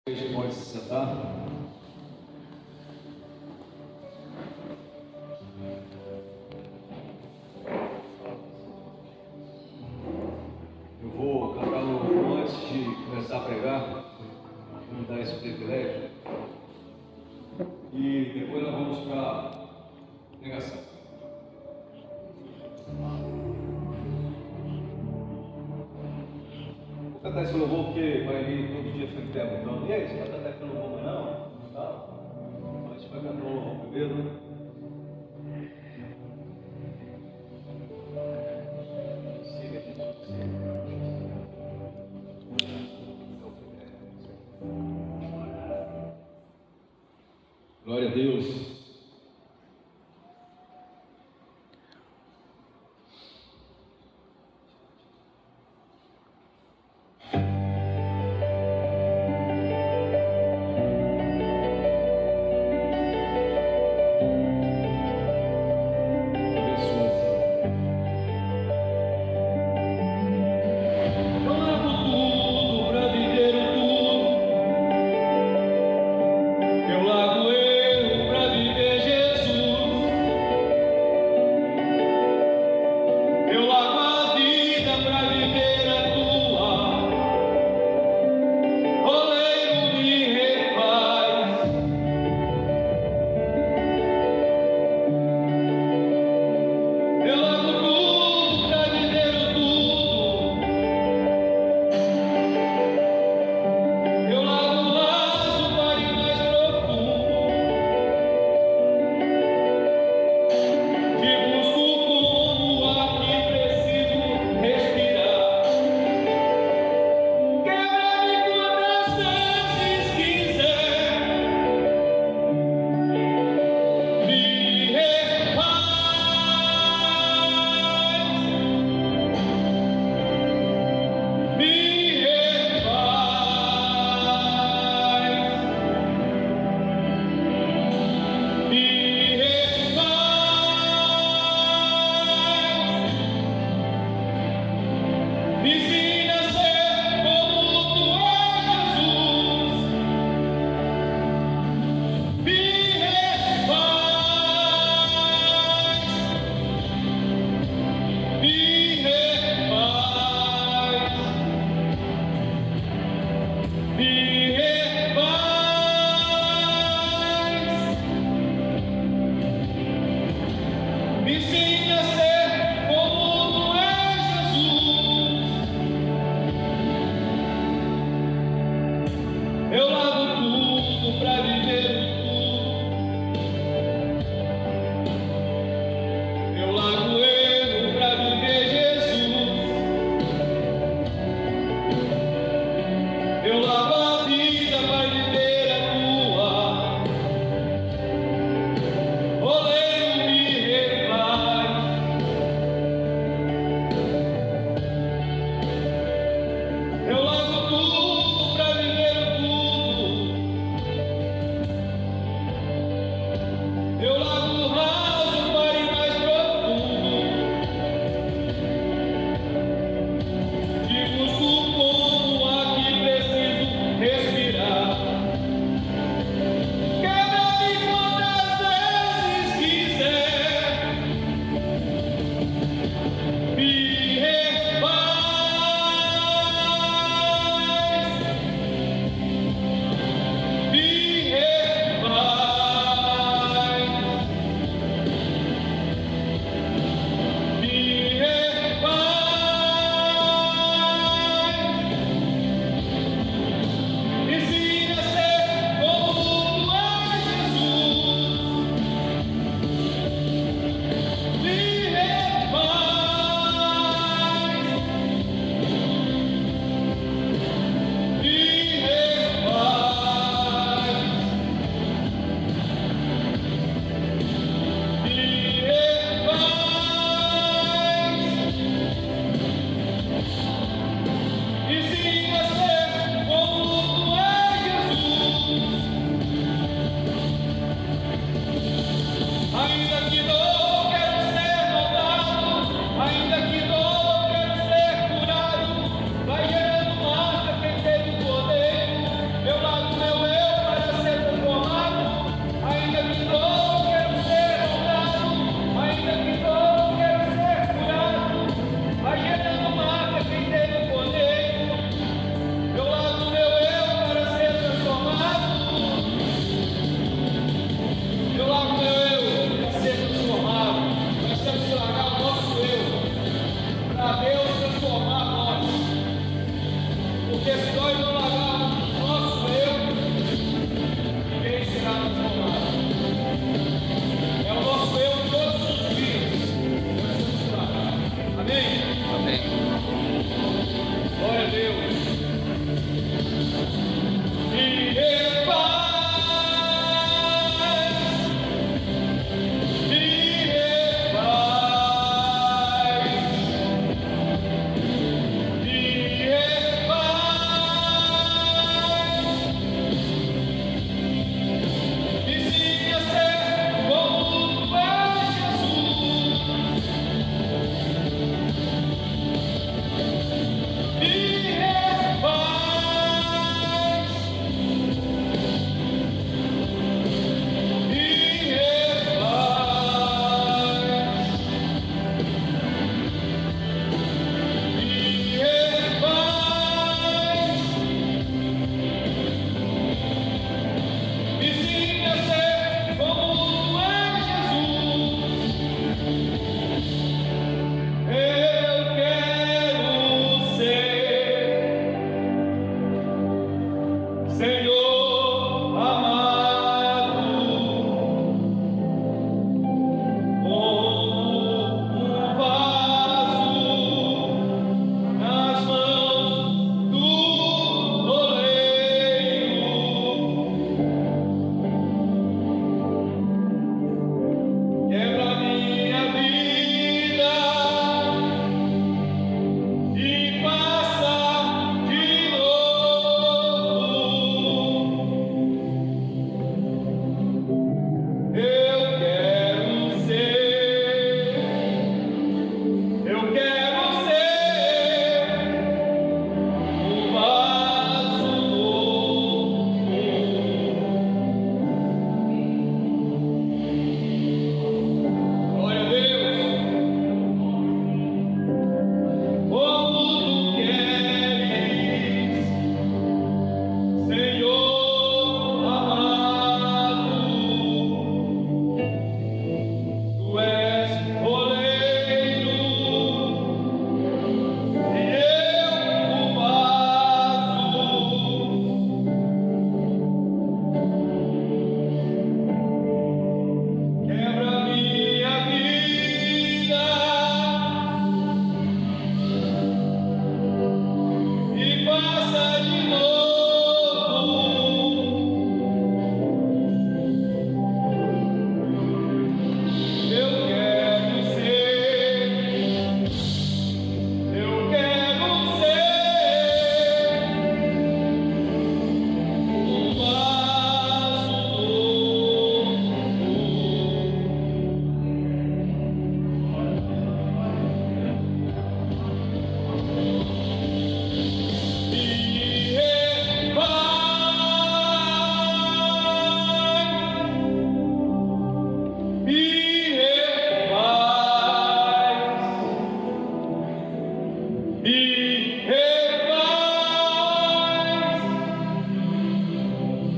Igreja pode se sentar. Eu vou cantar um louvor antes de começar a pregar. Vamos dar esse privilégio. E depois nós vamos para a pregação. Vou cantar esse louvor porque vai vir todo dia frente tempo. Então, e aí, você vai cantar esse louvor amanhã? Não? Tá? Então, a gente vai cantar o louvor primeiro, né? Siga, gente. Siga. Glória a Deus. Eu largo eu pra viver.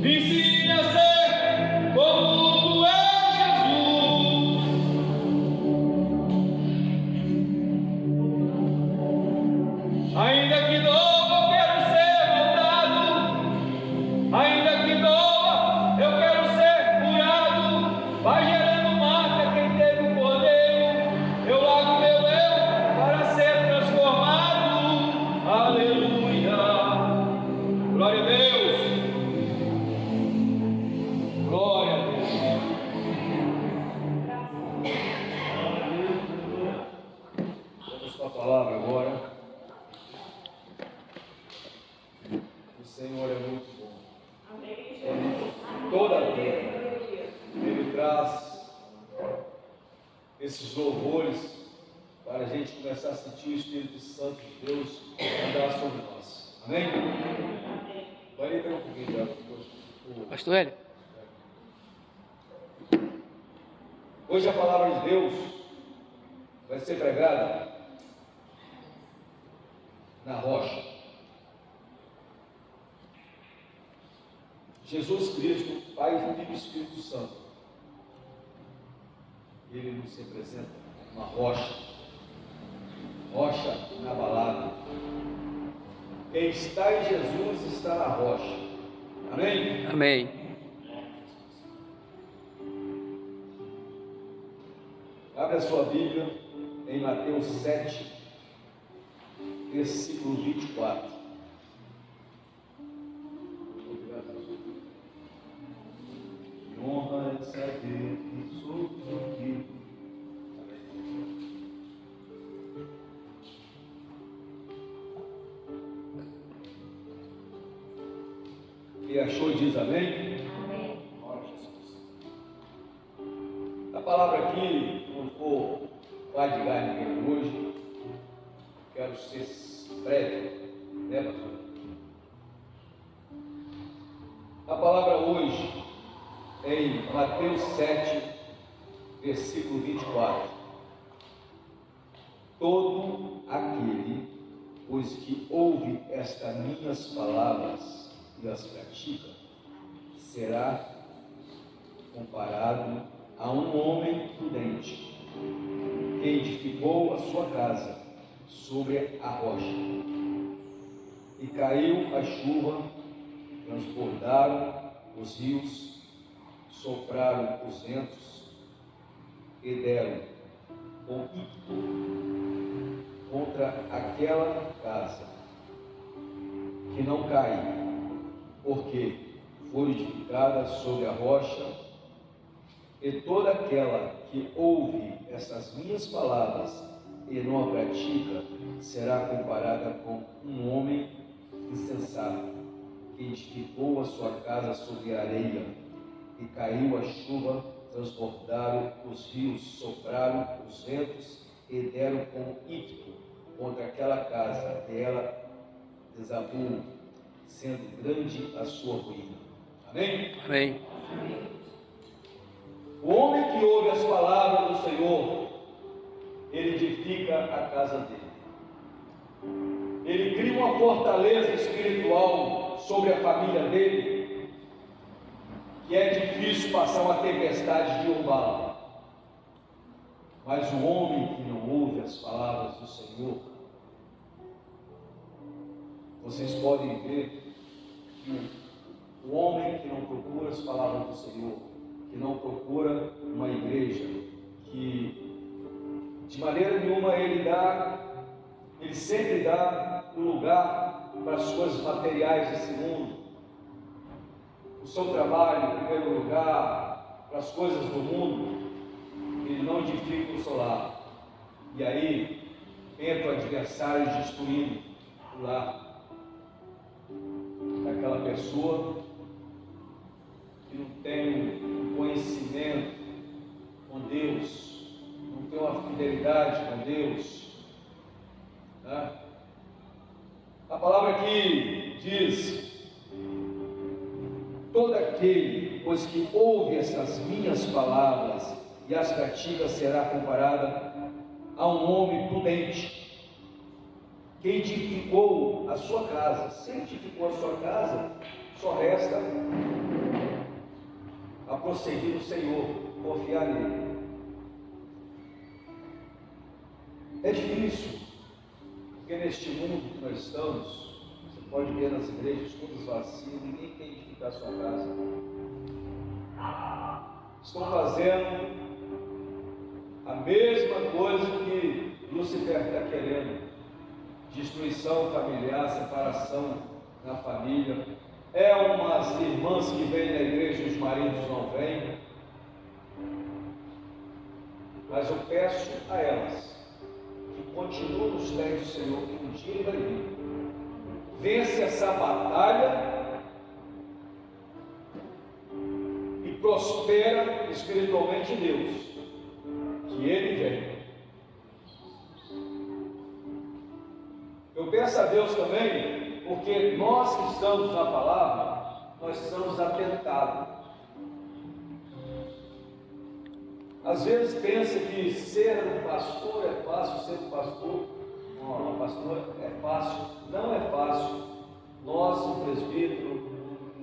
Me ensine a ser como tu és, Jesus. Ainda que dova, eu quero ser moldado. Ainda que dova, eu quero ser curado. Vai gerando marca quem teve o cordeiro. Eu largo meu eu para ser transformado. Aleluia. Glória a Deus. Glória a Deus. Vamos com a palavra agora. O Senhor é muito bom. Toda a vida Ele traz esses louvores para a gente começar a sentir o Espírito Santo de Deus andar sobre nós. Amém? Vai entrar um pouquinho já. Pastor Hélio. Hoje a palavra de Deus vai ser pregada na rocha. Jesus Cristo, Pai, Filho e Espírito Santo, Ele nos representa uma rocha, rocha inabalável. Quem está em Jesus está na rocha. Amém? Amém. Abre a sua Bíblia em Mateus 7, versículo 24. Honra é saber que sou filho. Quem achou diz amém? Amém. A palavra aqui, não vou fadigar ninguém hoje, quero ser breve, né, pastor? A palavra hoje, em Mateus 7, versículo 24. Todo aquele, pois que ouve estas minhas palavras e as pratica, será comparado a um homem prudente, que edificou a sua casa sobre a rocha. E caiu a chuva, transbordaram os rios, sopraram os ventos e deram com ímpeto contra aquela casa, que não caiu, porque foi edificada sobre a rocha. E toda aquela que ouve essas minhas palavras e não a pratica, será comparada com um homem insensato, que edificou a sua casa sobre a areia. E caiu a chuva, transbordaram os rios, sopraram os ventos e deram com ímpeto contra aquela casa, e ela desabou, sendo grande a sua ruína. Amém? Amém. O homem que ouve as palavras do Senhor, ele edifica a casa dele. Ele cria uma fortaleza espiritual sobre a família dele, que é difícil passar uma tempestade de derrubá-lo. Mas o homem que não ouve as palavras do Senhor, vocês podem ver que o homem que não procura as palavras do Senhor, que não procura uma igreja, que de maneira nenhuma ele sempre dá um lugar para as coisas materiais desse mundo, o seu trabalho em primeiro lugar, para as coisas do mundo, ele não edifica o seu lar. E aí entra o adversário destruindo o lar daquela pessoa que não tem um conhecimento com Deus, não tem uma fidelidade com Deus, né? A palavra aqui diz: todo aquele, pois que ouve essas minhas palavras e as pratica, será comparada a um homem prudente, que edificou a sua casa. Se edificou a sua casa, só resta prosseguir no Senhor, confiar nele. É difícil, porque neste mundo que nós estamos, você pode ver nas igrejas todas vazias, ninguém quer edificar a sua casa. Estão fazendo a mesma coisa que Lúcifer está querendo: destruição familiar, separação na família. É umas irmãs que vêm na igreja e os maridos não vêm. Mas eu peço a elas que continuem nos pés do Senhor, que um dia Ele vai vir. Vence essa batalha e prospera espiritualmente em Deus, que Ele vem. Eu peço a Deus também, porque nós que estamos na palavra, nós estamos atentados. Às vezes pensa que ser um pastor é fácil, ser um pastor, não, pastor é fácil. Não é fácil. Nós, um presbítero,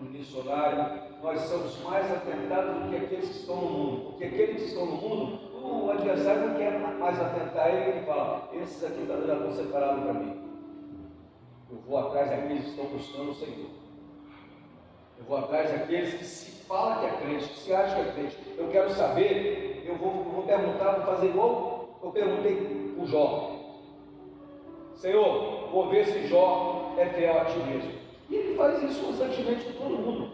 um missionário, nós somos mais atentados do que aqueles que estão no mundo. Porque aqueles que estão no mundo, o adversário não quer mais atentar a ele, ele fala: esses aqui já estão separados para mim. Eu vou atrás daqueles que estão buscando o Senhor. Eu vou atrás daqueles que se fala que é crente, que se acha que é crente. Eu quero saber, eu vou perguntar, vou fazer igual eu perguntei para o Jó. Senhor, vou ver se Jó é fiel a ti mesmo. E ele faz isso constantemente com todo mundo.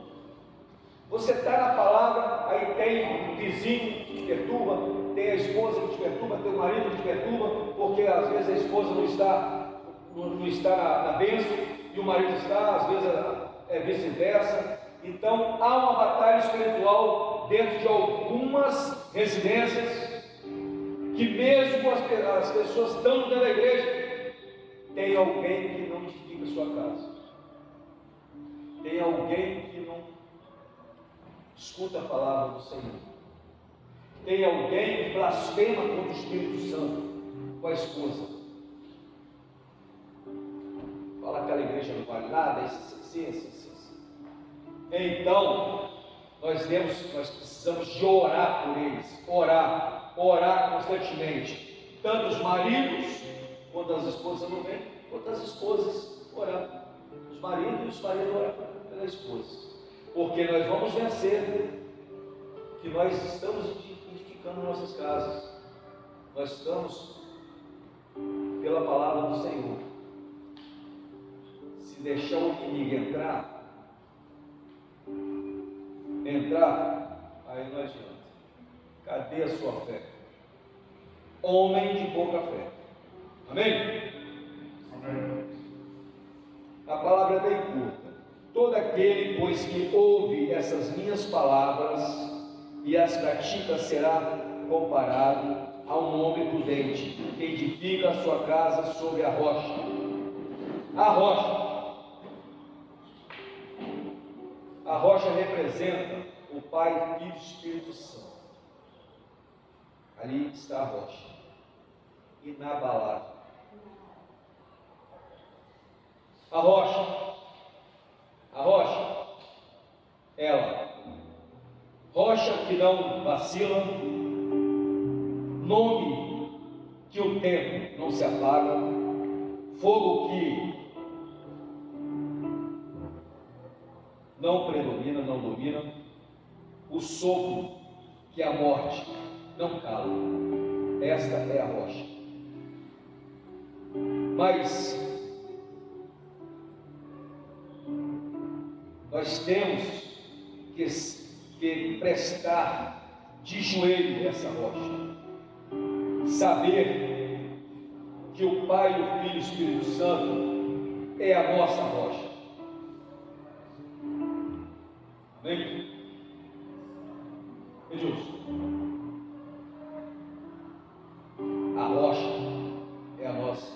Você está na palavra, aí tem o vizinho que te perturba, tem a esposa que te perturba, tem o marido que te perturba, porque às vezes a esposa não está na bênção e o marido está, às vezes é vice-versa. Então há uma batalha espiritual dentro de algumas residências, que mesmo as pessoas estando dentro da igreja, tem alguém que não edifica a sua casa, tem alguém que não escuta a palavra do Senhor, tem alguém que blasfema contra o Espírito Santo com a esposa. Fala que aquela igreja não vale nada, isso. Então, nós precisamos de orar por eles, orar constantemente. Tanto os maridos, quanto as esposas não vêm, quanto as esposas orar. Os maridos orar pela esposa. Porque nós vamos vencer, que nós estamos edificando nossas casas. Nós estamos pela palavra do Senhor. Se deixar o inimigo entrar, aí não adianta. Cadê a sua fé? Homem de pouca fé. Amém? Amém. A palavra é bem curta. Todo aquele, pois, que ouve essas minhas palavras e as pratica será comparado a um homem prudente que edifica a sua casa sobre a rocha. A rocha representa o Pai, Filho e Espírito Santo. Ali está a rocha, inabalável. A rocha, ela, rocha que não vacila, nome que o tempo não se apaga, fogo que não predomina, não domina, o sopro que a morte não cala. Esta é a rocha. Mas nós temos que prestar de joelho essa rocha, saber que o Pai, o Filho e o Espírito Santo é a nossa rocha. Amém? Edilson, a rocha é a nossa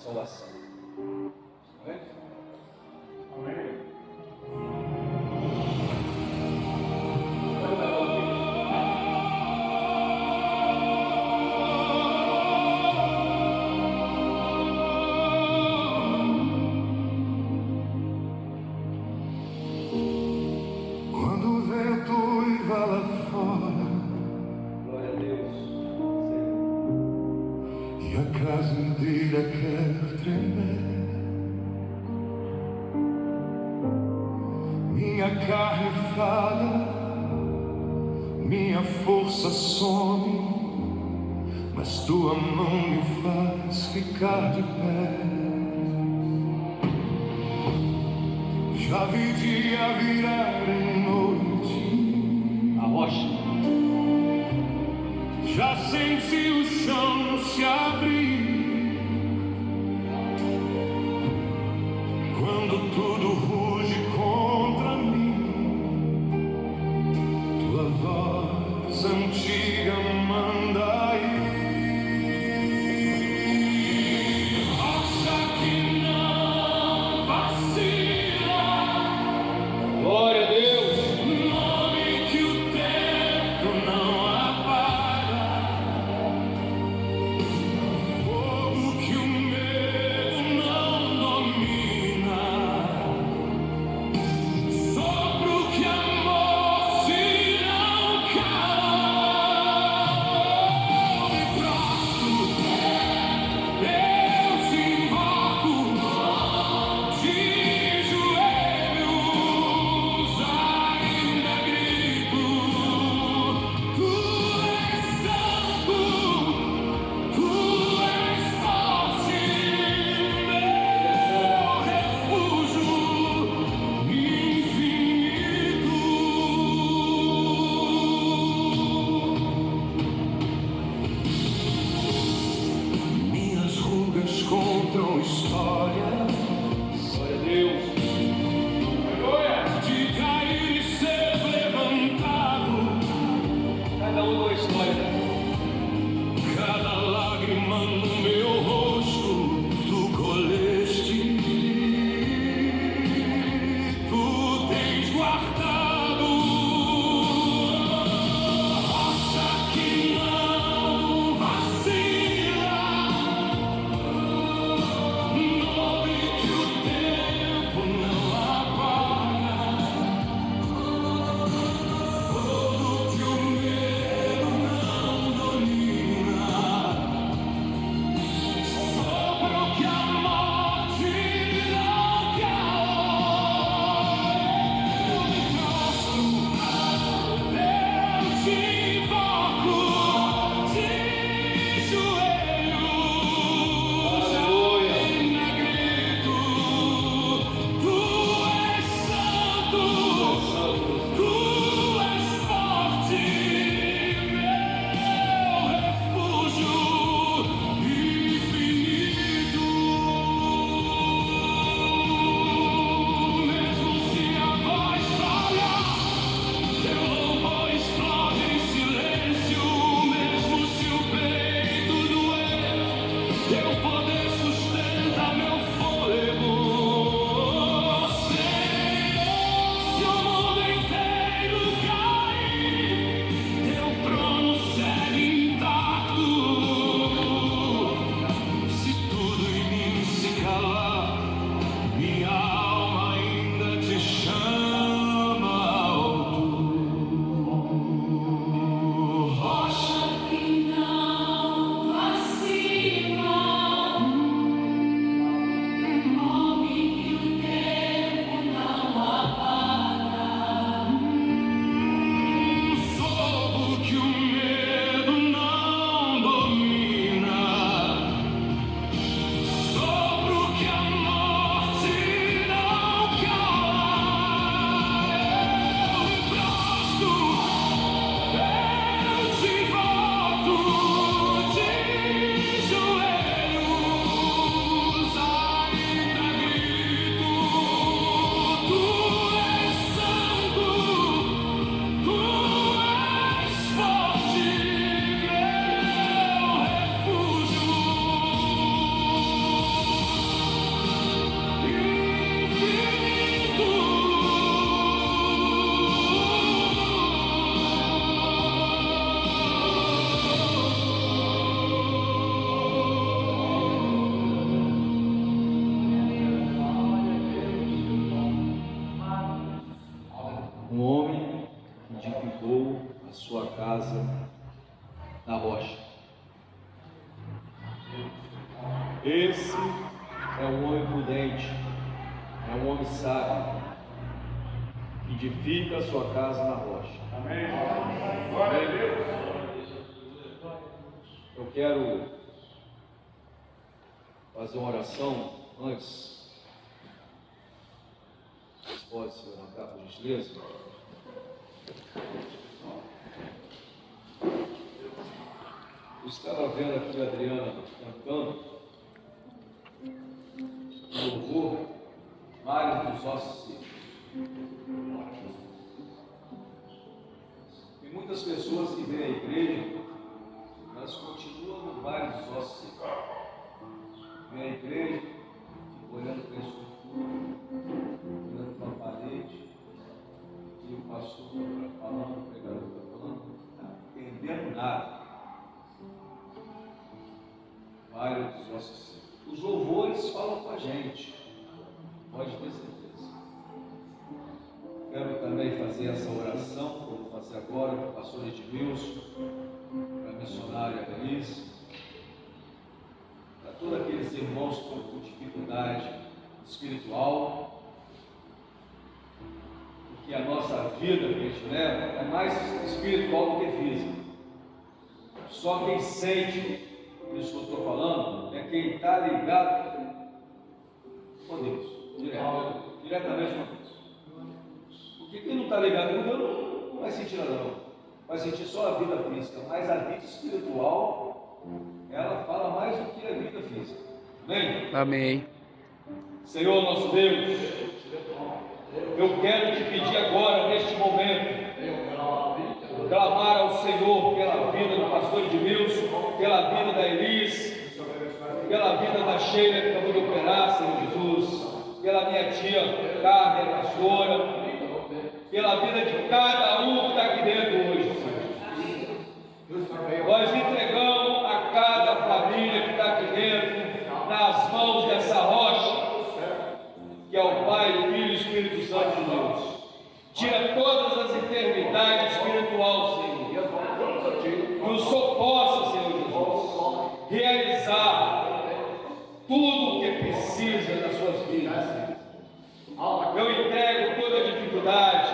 salvação. Amém? Amém? Quando vida quer tremer, minha carne falha, minha força some, mas tua mão me faz ficar de pé. Já vi dia virar em noite, A rocha. já senti o chão se abrir, quando tudo ruge contra mim, tua voz antiga manda ir. Rocha que não vacila, Glória a Deus. nome que o tempo não apaga, fogo que o medo não domina, sopro que a morte não cala. Eu me prostro, eu te invoco, de joelhos ainda grito: Tu és santo, Tu és forte, meu refúgio infinito. Minhas rugas contam história Glória a Deus. de cair e ser levantado. Cada um uma história, né? Cada lágrima no meu rosto tu colheste, tu tens guardado. Rocha que não vacila, nome que o tempo não apaga, fogo que o medo não domina, sopro que a morte não cala. Eu me prostro, eu te invoco, de joelhos ainda grito: Tu és santo, Tu és forte, meu refúgio infinito. Mesmo se a voz falhar, teu louvor explode em silêncio. Mesmo se o peito doer, teu poder sustenta meu fôlego. Se o mundo inteiro cair, teu trono segue intacto. Se tudo em mim se calar, minha alma ainda te chama alto. Rocha que não vacila, nome que o tempo não apaga, fogo que o medo não domina, sopro que a morte não cala. Eu me prostro, eu te invoco, de joelhos ainda grito: Tu és santo, Tu és forte, meu refúgio infinito. Um homem edificou a sua casa na rocha. Esse é um homem prudente, é um homem sábio, que edifica a sua casa na rocha. Amém. Glória a Deus. Eu quero fazer uma oração antes. Vocês podem se levantar, por gentileza? Eu estava vendo aqui a Adriana cantando louvor, Vale dos Ossos Secos. Tem muitas pessoas que vêm à igreja, mas continuam no Vale dos Ossos Secos. Vem à igreja, fica olhando para a estrutura, olhando para a parede, e o pastor está falando, o pregador está falando, não está entendendo nada. Vale dos Ossos Secos. Os louvores falam com a gente, pode ter certeza. Quero também fazer essa oração, que eu vou fazer agora, para o pastor Edmilson, para a missionária Denise, para todos aqueles irmãos que estão com dificuldade espiritual, porque a nossa vida que a gente leva é mais espiritual do que física. Só quem sente isso que eu estou falando é quem está ligado com Deus, diretamente com Deus. Porque quem não está ligado com Deus não vai sentir nada, não. Vai sentir só a vida física, mas a vida espiritual, ela fala mais do que a vida física. Amém? Amém. Senhor nosso Deus, eu quero te pedir agora, neste momento, clamar ao Senhor pela vida do pastor Edmilson, pela vida da Elis, pela vida da Sheila que acabou de operar, Senhor Jesus, pela minha tia Carmen, pastora, pela vida de cada um que está aqui dentro hoje, Senhor. Nós entregamos a cada família que está aqui dentro nas mãos dessa rocha, que é o Pai, o Filho e o Espírito Santo de Deus. Tira todas as enfermidades espirituais, Senhor. Que o Senhor possa, Senhor Jesus, realizar tudo o que precisa nas suas vidas, Senhor. Eu entrego toda a dificuldade,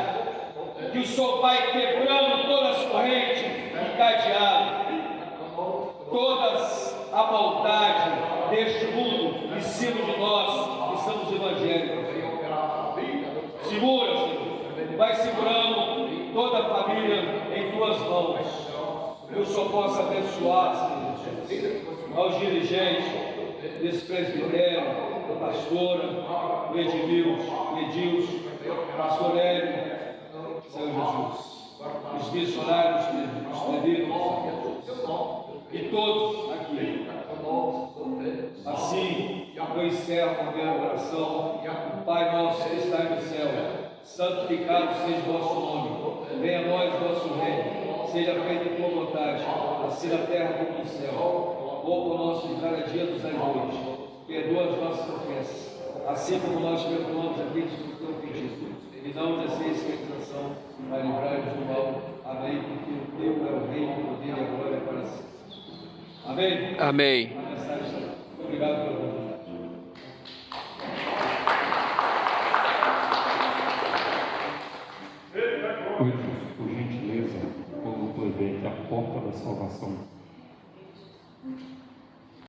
que o Senhor vai quebrando todas as correntes encadeadas, todas a maldade deste mundo em cima de nós que somos evangélicos. Segura, Senhor, vai segurando toda a família em tuas mãos. Que o Senhor possa abençoar, Senhor, aos dirigentes desse presbitério, da pastora, do Edilson, pastor Hélio, Senhor Jesus, os missionários, os presbíteros, e todos aqui. Assim, eu encerro a minha oração. Pai nosso que está no céu, santificado seja o vosso nome, venha a nós o vosso reino, seja feita a tua vontade, assim na terra como no céu. O pão nosso de cada dia nos dai hoje, perdoa as nossas ofensas, assim como nós perdoamos aqueles que nos têm ofendido, e não nos deixeis cair em tentação, mas livrai-nos do mal. Amém, porque o teu é o reino, o poder e a glória para sempre. Amém? Amém. A mensagem está. Obrigado pela oportunidade. Por gentileza, como por a porta da salvação